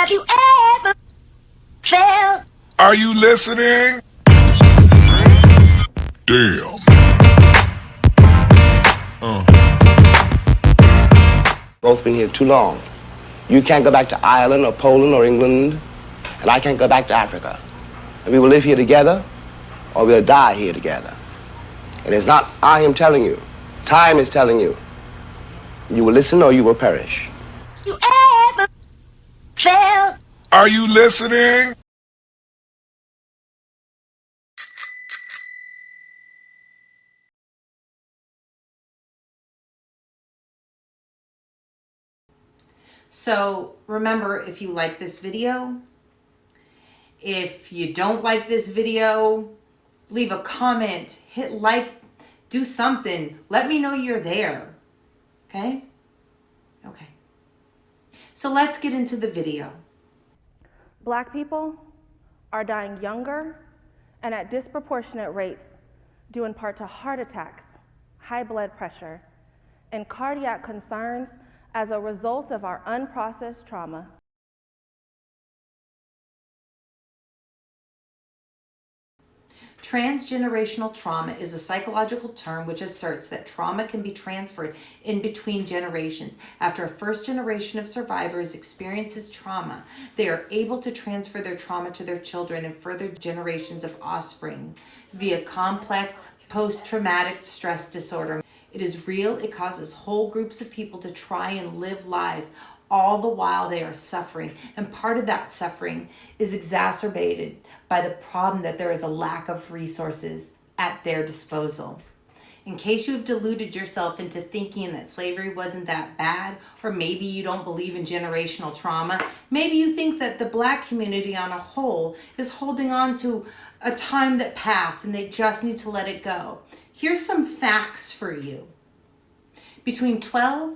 Have you ever felt? Are you listening? Damn. Both been here too long. You can't go back to Ireland or Poland or England, and I can't go back to Africa. And we will live here together, or we'll die here together. And it's not I am telling you. Time is telling you. You will listen or you will perish. You ever felt? Are you listening? So remember, if you like this video, if you don't like this video, leave a comment, hit like, do something. Let me know you're there. Okay? Okay. So let's get into the video. Black people are dying younger and at disproportionate rates due in part to heart attacks, high blood pressure, and cardiac concerns as a result of our unprocessed trauma. Transgenerational trauma is a psychological term which asserts that trauma can be transferred in between generations. After a first generation of survivors experiences trauma, they are able to transfer their trauma to their children and further generations of offspring via complex post-traumatic stress disorder. It is real. It causes whole groups of people to try and live lives all the while they are suffering. And part of that suffering is exacerbated by the problem that there is a lack of resources at their disposal. In case you have deluded yourself into thinking that slavery wasn't that bad, or maybe you don't believe in generational trauma, maybe you think that the Black community on a whole is holding on to a time that passed and they just need to let it go. Here's some facts for you. Between 12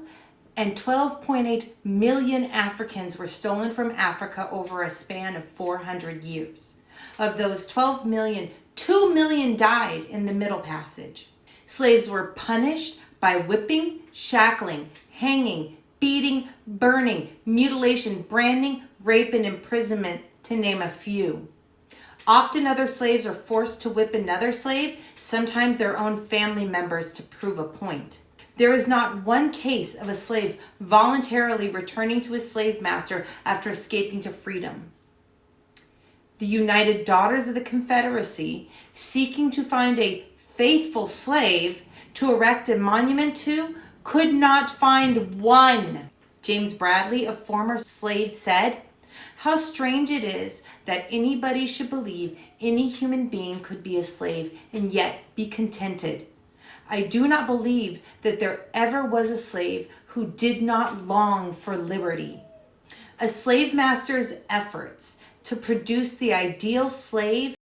and 12.8 million Africans were stolen from Africa over a span of 400 years. Of those 12 million, 2 million died in the Middle Passage. Slaves were punished by whipping, shackling, hanging, beating, burning, mutilation, branding, rape, and imprisonment, to name a few. Often other slaves are forced to whip another slave, sometimes their own family members, to prove a point. There is not one case of a slave voluntarily returning to his slave master after escaping to freedom. The United Daughters of the Confederacy, seeking to find a faithful slave to erect a monument to, could not find one. James Bradley, a former slave, said, "How strange it is that anybody should believe any human being could be a slave and yet be contented. I do not believe that there ever was a slave who did not long for liberty." A slave master's efforts to produce the ideal slave,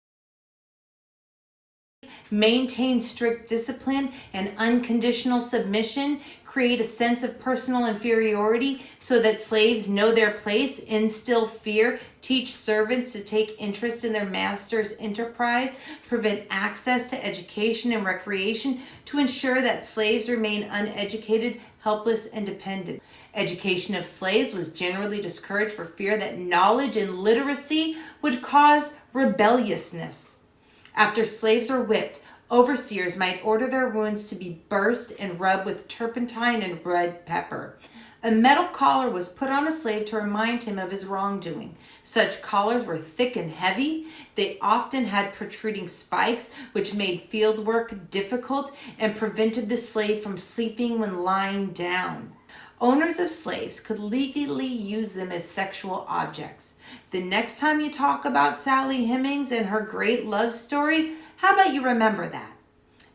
maintain strict discipline and unconditional submission, create a sense of personal inferiority so that slaves know their place, instill fear, teach servants to take interest in their master's enterprise, prevent access to education and recreation, to ensure that slaves remain uneducated, helpless, and dependent. Education of slaves was generally discouraged for fear that knowledge and literacy would cause rebelliousness. After slaves are whipped, overseers might order their wounds to be burst and rubbed with turpentine and red pepper. A metal collar was put on a slave to remind him of his wrongdoing. Such collars were thick and heavy. They often had protruding spikes, which made field work difficult and prevented the slave from sleeping when lying down. Owners of slaves could legally use them as sexual objects. The next time you talk about Sally Hemings and her great love story, how about you remember that?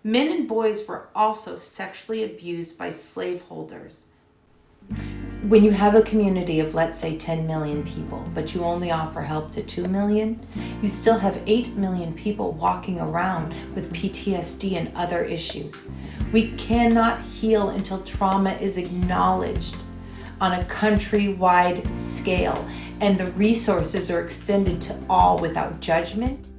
Men and boys were also sexually abused by slaveholders. When you have a community of, let's say, 10 million people, but you only offer help to 2 million, you still have 8 million people walking around with PTSD and other issues. We cannot heal until trauma is acknowledged on a countrywide scale and the resources are extended to all without judgment.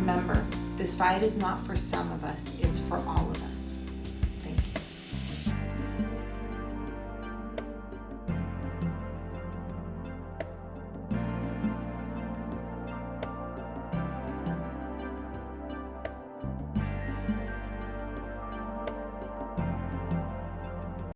Remember, this fight is not for some of us, it's for all of us.